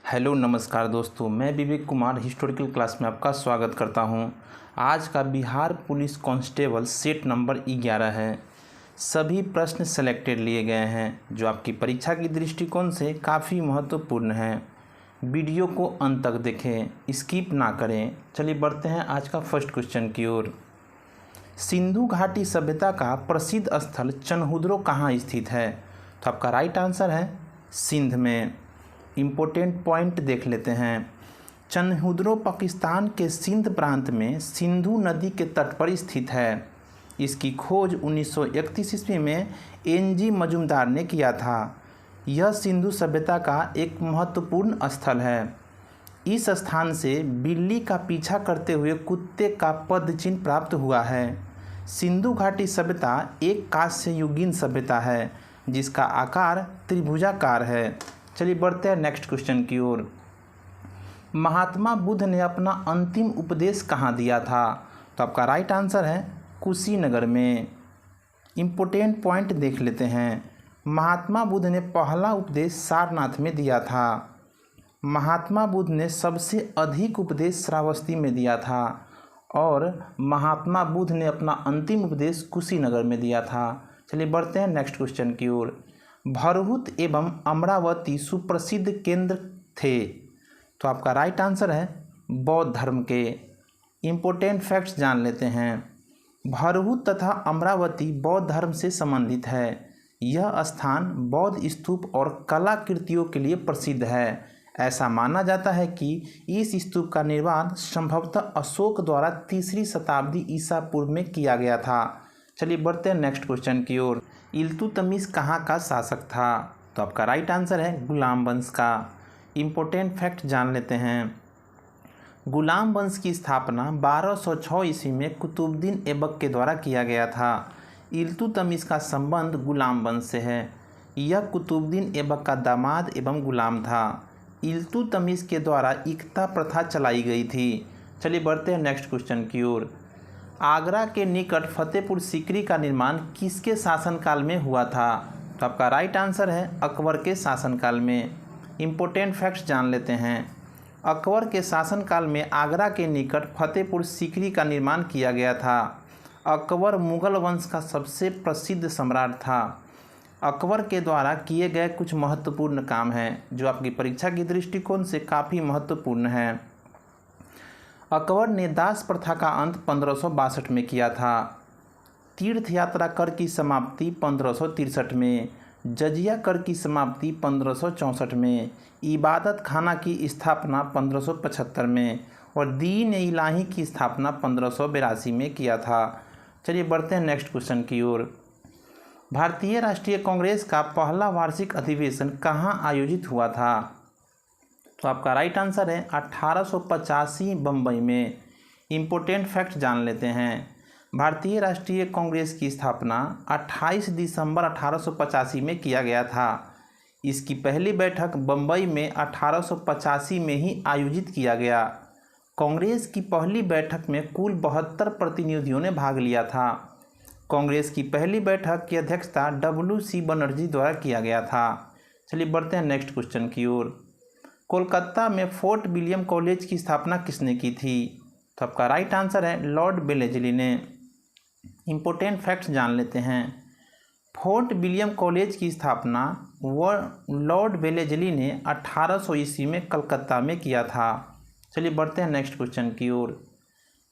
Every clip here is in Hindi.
हेलो नमस्कार दोस्तों, मैं विवेक कुमार हिस्टोरिकल क्लास में आपका स्वागत करता हूं। आज का Bihar police constable set number 11 है। सभी प्रश्न सेलेक्टेड लिए गए हैं जो आपकी परीक्षा की दृष्टिकोण से काफ़ी महत्वपूर्ण हैं। वीडियो को अंत तक देखें, स्किप ना करें। चलिए बढ़ते हैं आज का फर्स्ट क्वेश्चन की ओर। सिंधु घाटी सभ्यता का प्रसिद्ध स्थल चनहुद्रो कहाँ स्थित है? तो आपका राइट आंसर है सिंध में। इम्पोर्टेंट पॉइंट देख लेते हैं। चनहुद्रो पाकिस्तान के सिंध प्रांत में सिंधु नदी के तट पर स्थित है। इसकी खोज 1931 ईस्वी में एन.जी. मजूमदार ने किया था। यह सिंधु सभ्यता का एक महत्वपूर्ण स्थल है। इस स्थान से बिल्ली का पीछा करते हुए कुत्ते का पदचिन्ह प्राप्त हुआ है। सिंधु घाटी सभ्यता एक कांस्य युगीन सभ्यता है जिसका आकार त्रिभुजाकार है। चलिए बढ़ते हैं नेक्स्ट क्वेश्चन की ओर। महात्मा बुद्ध ने अपना अंतिम उपदेश कहाँ दिया था? तो आपका राइट आंसर है कुशीनगर में। इम्पोर्टेंट पॉइंट देख लेते हैं। महात्मा बुद्ध ने पहला उपदेश सारनाथ में दिया था। महात्मा बुद्ध ने सबसे अधिक उपदेश श्रावस्ती में दिया था और महात्मा बुद्ध ने अपना अंतिम उपदेश कुशीनगर में दिया था। चलिए बढ़ते हैं नेक्स्ट क्वेश्चन की ओर। भरहुत एवं अमरावती सुप्रसिद्ध केंद्र थे। तो आपका राइट आंसर है बौद्ध धर्म के। इम्पोर्टेंट फैक्ट्स जान लेते हैं। भरहुत तथा अमरावती बौद्ध धर्म से संबंधित है। यह स्थान बौद्ध स्तूप और कलाकृतियों के लिए प्रसिद्ध है। ऐसा माना जाता है कि इस स्तूप का निर्माण संभवतः अशोक द्वारा 3री शताब्दी ईसा पूर्व में किया गया था। चलिए बढ़ते हैं नेक्स्ट क्वेश्चन की ओर। इल्तुतमिश कहाँ का शासक था? तो आपका राइट आंसर है गुलाम वंश का। इम्पोर्टेंट फैक्ट जान लेते हैं। गुलाम वंश की स्थापना 1206 ईस्वी में कुतुबुद्दीन ऐबक के द्वारा किया गया था। इल्तुतमिश का संबंध गुलाम वंश से है। यह कुतुबुद्दीन ऐबक का दामाद एवं गुलाम था। इल्तुतमिश के द्वारा इक्ता प्रथा चलाई गई थी। चलिए बढ़ते हैं नेक्स्ट क्वेश्चन की ओर। आगरा के निकट फतेहपुर सीकरी का निर्माण किसके शासनकाल में हुआ था? तो आपका राइट आंसर है अकबर के शासनकाल में। इम्पोर्टेंट फैक्ट्स जान लेते हैं। अकबर के शासनकाल में आगरा के निकट फतेहपुर सीकरी का निर्माण किया गया था। अकबर मुगल वंश का सबसे प्रसिद्ध सम्राट था। अकबर के द्वारा किए गए कुछ महत्वपूर्ण काम हैं जो आपकी परीक्षा की दृष्टिकोण से काफ़ी महत्वपूर्ण है। अकबर ने दास प्रथा का अंत 1562 में किया था। तीर्थ यात्रा कर की समाप्ति 1563 में, जजिया कर की समाप्ति 1564 में, इबादत खाना की स्थापना 1575 में और दीन इलाही की स्थापना 1582 में किया था। चलिए बढ़ते हैं नेक्स्ट क्वेश्चन की ओर। भारतीय राष्ट्रीय कांग्रेस का पहला वार्षिक अधिवेशन कहाँ आयोजित हुआ था? तो आपका राइट आंसर है 1885 बम्बई में। इम्पोर्टेंट फैक्ट जान लेते हैं। भारतीय राष्ट्रीय कांग्रेस की स्थापना 28 दिसंबर 1885 में किया गया था। इसकी पहली बैठक बम्बई में 1885 में ही आयोजित किया गया। कांग्रेस की पहली बैठक में कुल 72 प्रतिनिधियों ने भाग लिया था। कांग्रेस की पहली बैठक की अध्यक्षता W.C. बनर्जी द्वारा किया गया था। चलिए बढ़ते हैं नेक्स्ट क्वेश्चन की ओर। कोलकाता में फोर्ट विलियम कॉलेज की स्थापना किसने की थी? तो आपका राइट आंसर है लॉर्ड वेलेस्ली ने। इम्पोर्टेंट फैक्ट्स जान लेते हैं। फोर्ट विलियम कॉलेज की स्थापना लॉर्ड वेलेस्ली ने 1800 ईस्वी में कलकत्ता में किया था। चलिए बढ़ते हैं नेक्स्ट क्वेश्चन की ओर।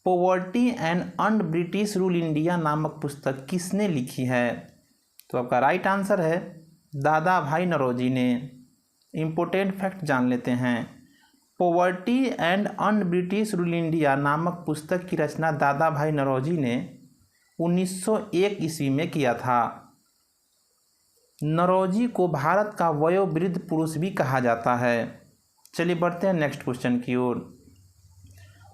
Poverty and un British rule India नामक पुस्तक किसने लिखी है? तो आपका राइट आंसर है दादा भाई नौरोजी ने। इम्पोर्टेंट फैक्ट जान लेते हैं। Poverty and un British rule India नामक पुस्तक की रचना दादा भाई नौरोजी ने 1901 ईस्वी में किया था। नौरोजी को भारत का वयोवृद्ध पुरुष भी कहा जाता है। चलिए बढ़ते हैं नेक्स्ट क्वेश्चन की ओर।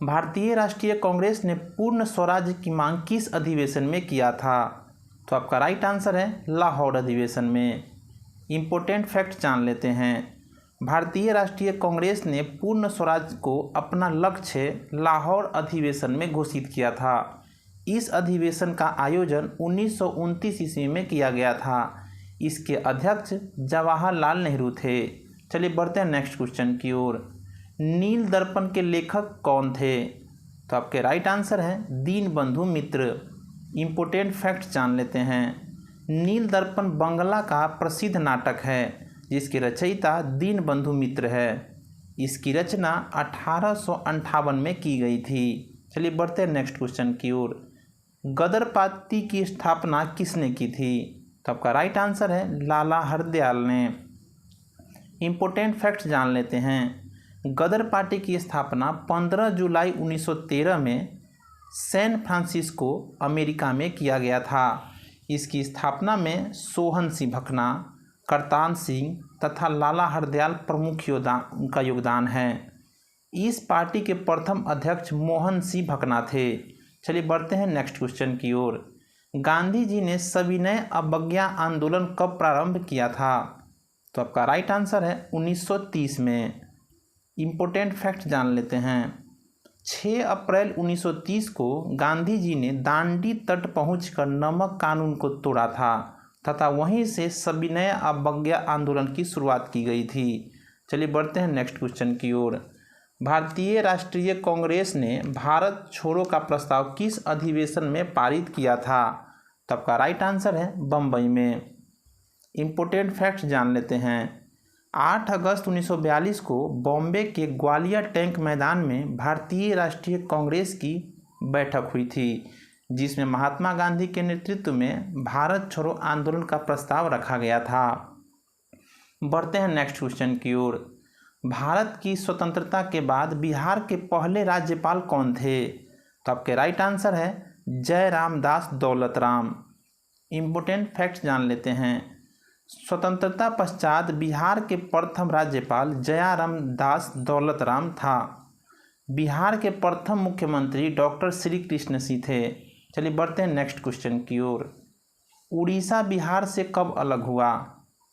भारतीय राष्ट्रीय कांग्रेस ने पूर्ण स्वराज्य की मांग किस अधिवेशन में किया था? तो आपका राइट आंसर है लाहौर अधिवेशन में। इम्पोर्टेंट फैक्ट जान लेते हैं। भारतीय राष्ट्रीय कांग्रेस ने पूर्ण स्वराज को अपना लक्ष्य लाहौर अधिवेशन में घोषित किया था। इस अधिवेशन का आयोजन 1929 ईस्वी में किया गया था। इसके अध्यक्ष जवाहरलाल नेहरू थे। चलिए बढ़ते हैं नेक्स्ट क्वेश्चन की ओर। नील दर्पण के लेखक कौन थे? तो आपके राइट आंसर है दीनबंधु मित्र। इम्पोर्टेंट फैक्ट जान लेते हैं। नील दर्पण बंगला का प्रसिद्ध नाटक है जिसके रचयिता दीनबंधु मित्र है। इसकी रचना 1858 में की गई थी। चलिए बढ़ते हैं नेक्स्ट क्वेश्चन की ओर। गदर पार्टी की स्थापना किसने की थी? तो आपका राइट आंसर है लाला हरदयाल ने। इम्पोर्टेंट फैक्ट्स जान लेते हैं। गदर पार्टी की स्थापना 15 जुलाई 1913 में सैन फ्रांसिस्को अमेरिका में किया गया था। इसकी स्थापना में सोहन सिंह भकना, करतान सिंह तथा लाला हरदयाल प्रमुख उनका योगदान है। इस पार्टी के प्रथम अध्यक्ष मोहन सिंह भकना थे। चलिए बढ़ते हैं नेक्स्ट क्वेश्चन की ओर। गांधी जी ने सविनय अवज्ञा आंदोलन कब प्रारंभ किया था? तो आपका राइट आंसर है 1930 में। इम्पोर्टेंट फैक्ट जान लेते हैं। 6 अप्रैल 1930 को गांधी जी ने दांडी तट पहुंचकर नमक कानून को तोड़ा था तथा वहीं से सविनय अवज्ञा आंदोलन की शुरुआत की गई थी। चलिए बढ़ते हैं नेक्स्ट क्वेश्चन की ओर। भारतीय राष्ट्रीय कांग्रेस ने भारत छोड़ो का प्रस्ताव किस अधिवेशन में पारित किया था? तो आपका राइट आंसर है बम्बई में। इम्पोर्टेंट फैक्ट्स जान लेते हैं। 8 अगस्त 1942 को बॉम्बे के ग्वालियर टैंक मैदान में भारतीय राष्ट्रीय कांग्रेस की बैठक हुई थी जिसमें महात्मा गांधी के नेतृत्व में भारत छोड़ो आंदोलन का प्रस्ताव रखा गया था। बढ़ते हैं नेक्स्ट क्वेश्चन की ओर। भारत की स्वतंत्रता के बाद बिहार के पहले राज्यपाल कौन थे? तो आपके राइट आंसर है जयराम दास दौलत राम। इम्पोर्टेंट फैक्ट्स जान लेते हैं। स्वतंत्रता पश्चात बिहार के प्रथम राज्यपाल जयराम दास दौलत राम था। बिहार के प्रथम मुख्यमंत्री डॉक्टर श्री कृष्ण सिंह थे। चलिए बढ़ते हैं नेक्स्ट क्वेश्चन की ओर। उड़ीसा बिहार से कब अलग हुआ?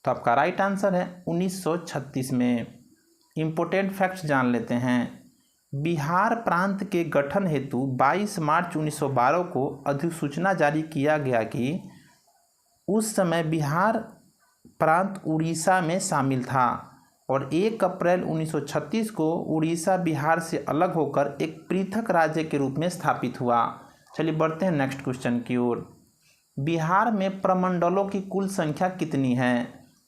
तो आपका राइट आंसर है 1936 में। इम्पोर्टेंट फैक्ट्स जान लेते हैं। बिहार प्रांत के गठन हेतु 22 मार्च 1912 को अधिसूचना जारी किया गया कि उस समय बिहार प्रांत उड़ीसा में शामिल था और 1 अप्रैल 1936 को उड़ीसा बिहार से अलग होकर एक पृथक राज्य के रूप में स्थापित हुआ। चलिए बढ़ते हैं नेक्स्ट क्वेश्चन की ओर। बिहार में प्रमंडलों की कुल संख्या कितनी है?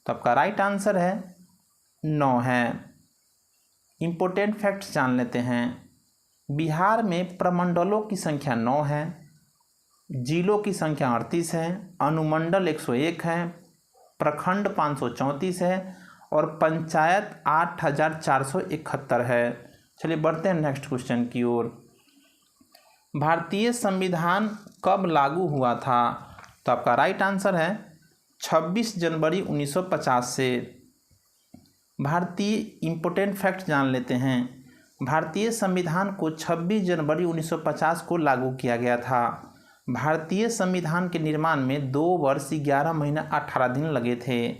तो आपका राइट आंसर है 9 है। इम्पोर्टेंट फैक्ट्स जान लेते हैं। बिहार में प्रमंडलों की संख्या 9 है, जिलों की संख्या 38 है, अनुमंडल 101 है, प्रखंड 534 है और पंचायत 8471 है। चलिए बढ़ते हैं नेक्स्ट क्वेश्चन की ओर। भारतीय संविधान कब लागू हुआ था? तो आपका राइट आंसर है 26 जनवरी 1950 से। भारतीय इम्पोर्टेंट फैक्ट जान लेते हैं। भारतीय संविधान को 26 जनवरी 1950 को लागू किया गया था। भारतीय संविधान के निर्माण में 2 वर्ष 11 महीना 18 दिन लगे थे।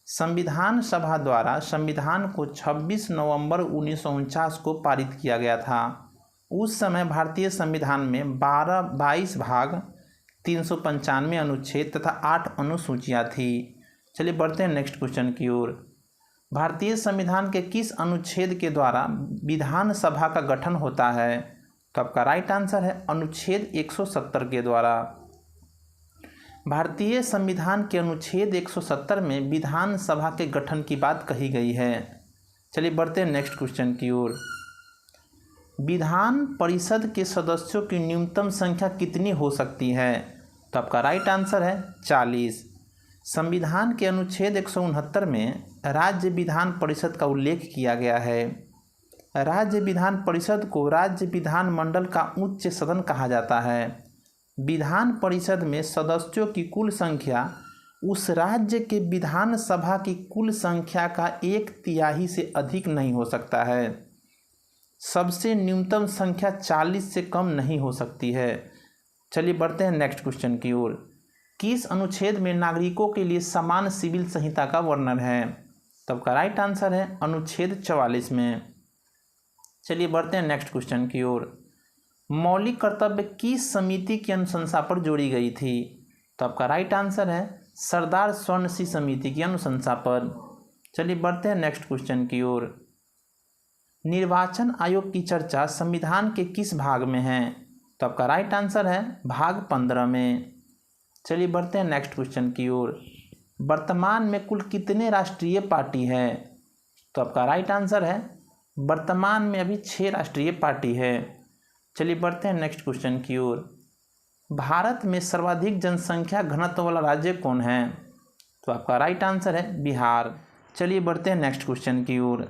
संविधान सभा द्वारा संविधान को 26 नवंबर 1949 को पारित किया गया था। उस समय भारतीय संविधान में 22 भाग, 395 अनुच्छेद तथा 8 अनुसूचियाँ थी। चलिए बढ़ते हैं नेक्स्ट क्वेश्चन की ओर। भारतीय संविधान के किस अनुच्छेद के द्वारा विधानसभा का गठन होता है? तो आपका राइट आंसर है अनुच्छेद 170 के द्वारा। भारतीय संविधान के अनुच्छेद 170 में विधानसभा के गठन की बात कही गई है। चलिए बढ़ते हैं नेक्स्ट क्वेश्चन की ओर। विधान परिषद के सदस्यों की न्यूनतम संख्या कितनी हो सकती है? तो आपका राइट आंसर है 40। संविधान के अनुच्छेद 169 में राज्य विधान परिषद का उल्लेख किया गया है। राज्य विधान परिषद को राज्य विधान मंडल का उच्च सदन कहा जाता है। विधान परिषद में सदस्यों की कुल संख्या उस राज्य के विधान सभा की कुल संख्या का 1/3 से अधिक नहीं हो सकता है। सबसे न्यूनतम संख्या 40 से कम नहीं हो सकती है। चलिए बढ़ते हैं नेक्स्ट क्वेश्चन की ओर। किस अनुच्छेद में नागरिकों के लिए समान सिविल संहिता का वर्णन है? तब का राइट आंसर है अनुच्छेद 44 में। चलिए बढ़ते हैं नेक्स्ट क्वेश्चन की ओर। मौलिक कर्तव्य किस समिति की अनुशंसा पर जोड़ी गई थी? तो आपका राइट आंसर है सरदार स्वर्ण सिंह समिति की अनुशंसा पर। चलिए बढ़ते हैं नेक्स्ट क्वेश्चन की ओर। निर्वाचन आयोग की चर्चा संविधान के किस भाग में है? तो आपका राइट आंसर है भाग 15 में। चलिए बढ़ते हैं नेक्स्ट क्वेश्चन की ओर। वर्तमान में कुल कितने राष्ट्रीय पार्टी है? तो आपका राइट आंसर है वर्तमान में अभी 6 राष्ट्रीय पार्टी है। चलिए बढ़ते हैं नेक्स्ट क्वेश्चन की ओर। भारत में सर्वाधिक जनसंख्या घनत्व वाला राज्य कौन है? तो आपका राइट आंसर है बिहार। चलिए बढ़ते हैं नेक्स्ट क्वेश्चन की ओर।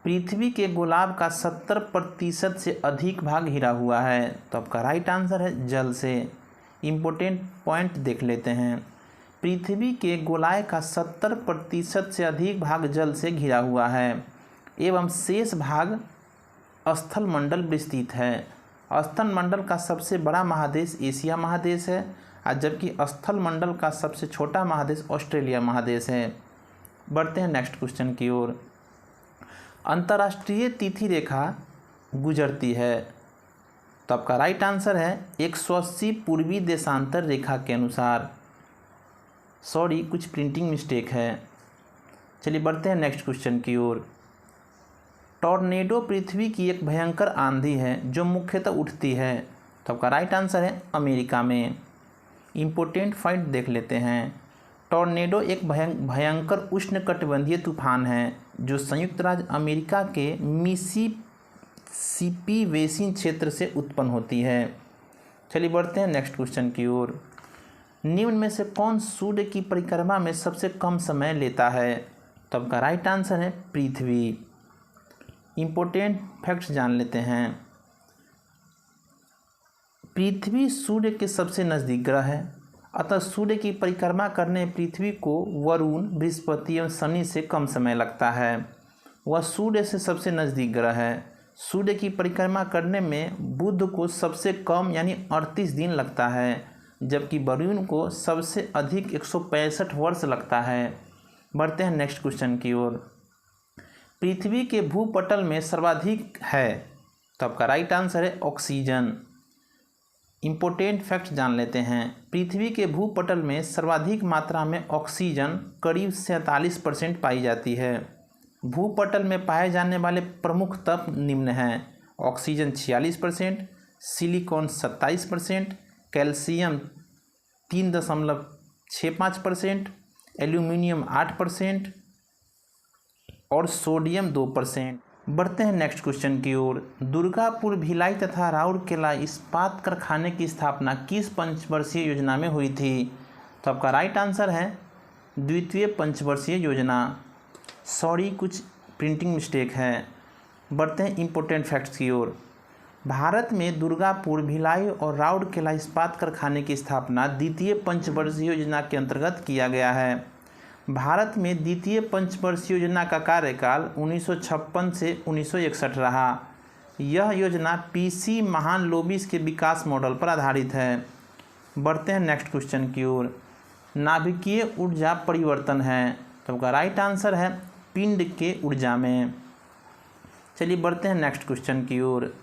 पृथ्वी के गोलाब का 70% से अधिक भाग घिरा हुआ है। तो आपका राइट आंसर है जल से। इम्पोर्टेंट पॉइंट देख लेते हैं। पृथ्वी के गोलाय का 70% से अधिक भाग जल से घिरा हुआ है एवं शेष भाग स्थल मंडल विस्तृत है। स्थल मंडल का सबसे बड़ा महादेश एशिया महादेश है और जबकि स्थल मंडल का सबसे छोटा महादेश ऑस्ट्रेलिया महादेश है। बढ़ते हैं नेक्स्ट क्वेश्चन की ओर। अंतर्राष्ट्रीय तिथि रेखा गुजरती है। तो आपका राइट आंसर है 180 पूर्वी देशांतर रेखा के अनुसार। सॉरी, कुछ प्रिंटिंग मिस्टेक है। चलिए बढ़ते हैं नेक्स्ट क्वेश्चन की ओर। टॉर्नेडो पृथ्वी की एक भयंकर आंधी है जो मुख्यतः उठती है। तो आपका राइट आंसर है अमेरिका में। इम्पोर्टेंट पॉइंट देख लेते हैं। टॉर्नेडो एक भयंकर उष्णकटिबंधीय तूफान है जो संयुक्त राज्य अमेरिका के मिसिसिपी बेसिन क्षेत्र से उत्पन्न होती है। चलिए बढ़ते हैं नेक्स्ट क्वेश्चन की ओर। निम्न में से कौन सूर्य की परिक्रमा में सबसे कम समय लेता है? तो आपका राइट आंसर है पृथ्वी। इम्पोर्टेंट फैक्ट्स जान लेते हैं। पृथ्वी सूर्य के सबसे नज़दीक ग्रह है, अतः सूर्य की परिक्रमा करने पृथ्वी को वरुण, बृहस्पति एवं शनि से कम समय लगता है। वह सूर्य से सबसे नज़दीक ग्रह है। सूर्य की परिक्रमा करने में बुध को सबसे कम यानी 38 दिन लगता है, जबकि वरुण को सबसे अधिक 165 वर्ष लगता है। बढ़ते हैं नेक्स्ट क्वेश्चन की ओर। पृथ्वी के भूपटल में सर्वाधिक है। तो आपका राइट आंसर है ऑक्सीजन। इम्पोर्टेंट फैक्ट जान लेते हैं। पृथ्वी के भूपटल में सर्वाधिक मात्रा में ऑक्सीजन करीब 47% पाई जाती है। भूपटल में पाए जाने वाले प्रमुख तत्व निम्न हैं। ऑक्सीजन 46%, सिलिकॉन 27%, कैल्शियम 3.65%, एल्यूमिनियम 8% और सोडियम 2%। बढ़ते हैं नेक्स्ट क्वेश्चन की ओर। दुर्गापुर, भिलाई तथा राउरकेला इस्पात कारखाने की स्थापना किस पंचवर्षीय योजना में हुई थी? तो आपका राइट आंसर है द्वितीय पंचवर्षीय योजना। सॉरी, कुछ प्रिंटिंग मिस्टेक है। बढ़ते हैं इम्पोर्टेंट फैक्ट्स की ओर। भारत में दुर्गापुर, भिलाई और राउरकेला इस्पात कारखाने की स्थापना द्वितीय पंचवर्षीय योजना के अंतर्गत किया गया है। भारत में द्वितीय पंचवर्षीय योजना का कार्यकाल 1956 से 1961 रहा। यह योजना पीसी महान लोबिस के विकास मॉडल पर आधारित है। बढ़ते हैं नेक्स्ट क्वेश्चन की ओर। नाभिकीय ऊर्जा परिवर्तन है। तो आपका राइट आंसर है पिंड के ऊर्जा में। चलिए बढ़ते हैं नेक्स्ट क्वेश्चन की ओर।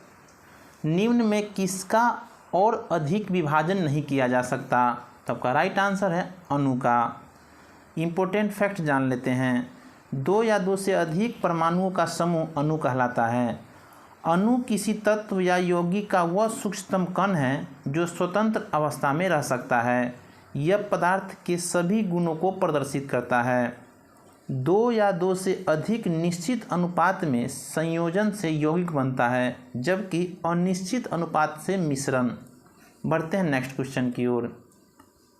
निम्न में किसका और अधिक विभाजन नहीं किया जा सकता? तो आपका राइट आंसर है अणु का। इम्पोर्टेंट फैक्ट जान लेते हैं। 2 या 2 से अधिक परमाणुओं का समूह अणु कहलाता है। अणु किसी तत्व या यौगिक का वह सूक्ष्मतम कण है जो स्वतंत्र अवस्था में रह सकता है। यह पदार्थ के सभी गुणों को प्रदर्शित करता है। 2 या 2 से अधिक निश्चित अनुपात में संयोजन से यौगिक बनता है, जबकि अनिश्चित अनुपात से मिश्रण। बढ़ते हैं नेक्स्ट क्वेश्चन की ओर।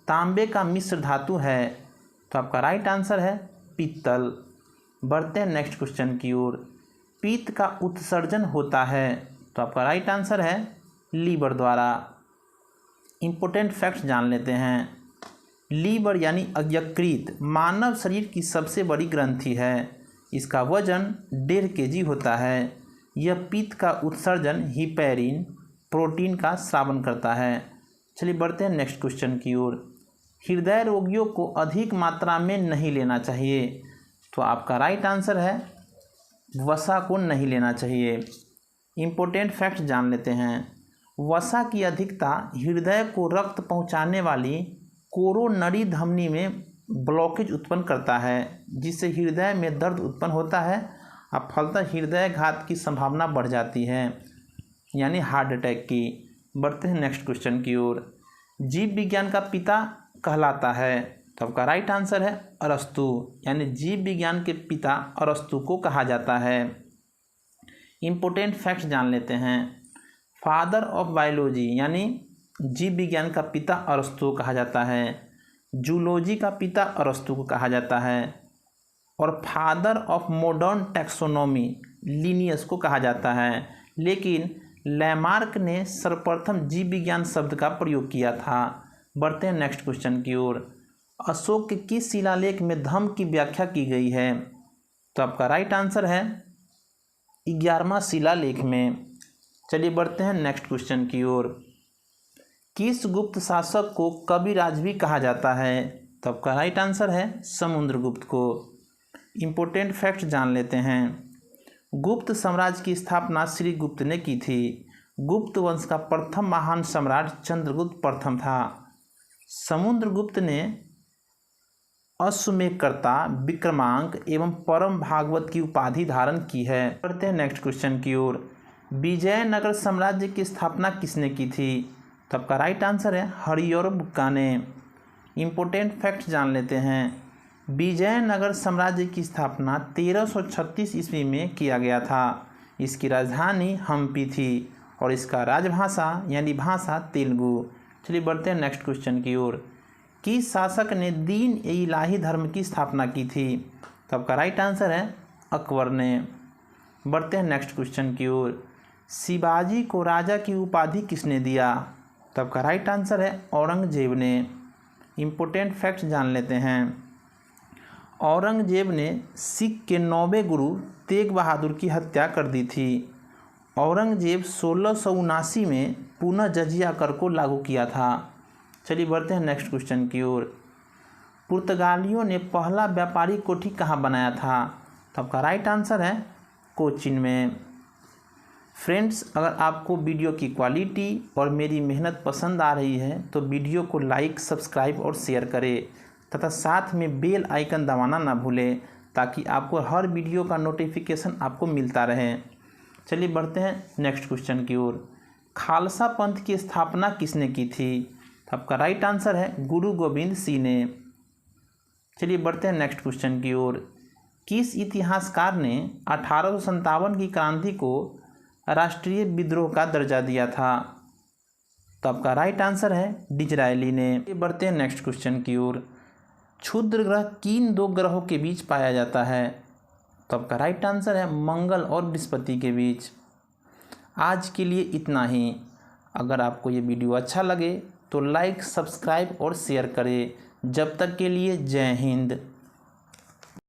तांबे का मिश्र धातु है। तो आपका राइट आंसर है पीतल। बढ़ते हैं नेक्स्ट क्वेश्चन की ओर। पित्त का उत्सर्जन होता है। तो आपका राइट आंसर है लीवर द्वारा। इम्पोर्टेंट फैक्ट्स जान लेते हैं। लीवर यानी यकृत मानव शरीर की सबसे बड़ी ग्रंथि है। इसका वजन 1.5 kg होता है। यह पित्त का उत्सर्जन हिपैरिन प्रोटीन का स्रावन करता है। चलिए बढ़ते हैं नेक्स्ट क्वेश्चन की ओर। हृदय रोगियों को अधिक मात्रा में नहीं लेना चाहिए। तो आपका राइट आंसर है वसा को नहीं लेना चाहिए। इम्पोर्टेंट फैक्ट जान लेते हैं। वसा की अधिकता हृदय को रक्त पहुंचाने वाली कोरोनरी धमनी में ब्लॉकेज उत्पन्न करता है जिससे हृदय में दर्द उत्पन्न होता है और फलतः हृदयाघात की संभावना बढ़ जाती है, यानी हार्ट अटैक की। बढ़ते हैं नेक्स्ट क्वेश्चन की ओर। जीव विज्ञान का पिता कहलाता है, तो आपका राइट आंसर है अरस्तु, यानी जीव विज्ञान के पिता अरस्तु को कहा जाता है। इम्पोर्टेंट फैक्ट्स जान लेते हैं। फादर ऑफ बायोलॉजी यानी जीव विज्ञान का पिता अरस्तु कहा जाता है, जूलॉजी का पिता अरस्तु को कहा जाता है, और father of modern taxonomy Linnaeus को कहा जाता है। लेकिन लैमार्क ने सर्वप्रथम जीव विज्ञान शब्द का प्रयोग किया था। बढ़ते हैं नेक्स्ट क्वेश्चन की ओर। अशोक के किस शिलालेख में धम्म की व्याख्या की गई है, तो आपका राइट आंसर है 11वां शिलालेख में। चलिए बढ़ते हैं नेक्स्ट क्वेश्चन की ओर। किस गुप्त शासक को कविराज भी कहा जाता है, तो आपका राइट आंसर है समुद्रगुप्त को। इम्पोर्टेंट फैक्ट जान लेते हैं। गुप्त साम्राज्य की स्थापना श्री गुप्त ने की थी। गुप्त वंश का प्रथम महान सम्राट चंद्रगुप्त प्रथम था। समुद्रगुप्त ने अश्वमेधकर्ता, विक्रमांक एवं परम भागवत की उपाधि धारण की है। बढ़ते हैं नेक्स्ट क्वेश्चन की ओर। विजयनगर साम्राज्य की स्थापना किसने की थी, तो आपका राइट आंसर है हरिहर बुक्का ने। इम्पोर्टेंट फैक्ट जान लेते हैं। विजयनगर साम्राज्य की स्थापना 1336 ईस्वी में किया गया था। इसकी राजधानी हम्पी थी और इसका राजभाषा यानी भाषा तेलुगु। चलिए बढ़ते हैं नेक्स्ट क्वेश्चन की ओर। किस शासक ने दीन इलाही धर्म की स्थापना की थी, तो आपका राइट आंसर है अकबर ने। बढ़ते हैं नेक्स्ट क्वेश्चन की ओर। शिवाजी को राजा की उपाधि किसने दिया, तो आपका राइट आंसर है औरंगजेब ने। इम्पोर्टेंट फैक्ट जान लेते हैं। औरंगजेब ने सिख के 9वें गुरु तेग बहादुर की हत्या कर दी थी। औरंगजेब 1679 में पुनः जजिया कर को लागू किया था। चलिए बढ़ते हैं नेक्स्ट क्वेश्चन की ओर। पुर्तगालियों ने पहला व्यापारिक कोठी कहाँ बनाया था, तो आपका राइट आंसर है कोचीन में। फ्रेंड्स, अगर आपको वीडियो की क्वालिटी और मेरी मेहनत पसंद आ रही है तो वीडियो को लाइक, सब्सक्राइब और शेयर करें तथा साथ में बेल आइकन दबाना ना भूलें ताकि आपको हर वीडियो का नोटिफिकेशन आपको मिलता रहे। चलिए बढ़ते हैं नेक्स्ट क्वेश्चन की ओर। खालसा पंथ की स्थापना किसने की थी, तो आपका राइट आंसर है गुरु गोविंद सिंह ने। चलिए बढ़ते हैं नेक्स्ट क्वेश्चन की ओर। किस इतिहासकार ने 1857 की क्रांति को राष्ट्रीय विद्रोह का दर्जा दिया था, तो आपका राइट आंसर है डिजरायली ने। बढ़ते हैं नेक्स्ट क्वेश्चन की ओर। क्षुद्र ग्रह किन 2 ग्रहों के बीच पाया जाता है, तो आपका राइट आंसर है मंगल और बृहस्पति के बीच। आज के लिए इतना ही। अगर आपको ये वीडियो अच्छा लगे तो लाइक, सब्सक्राइब और शेयर करें। जब तक के लिए जय हिंद।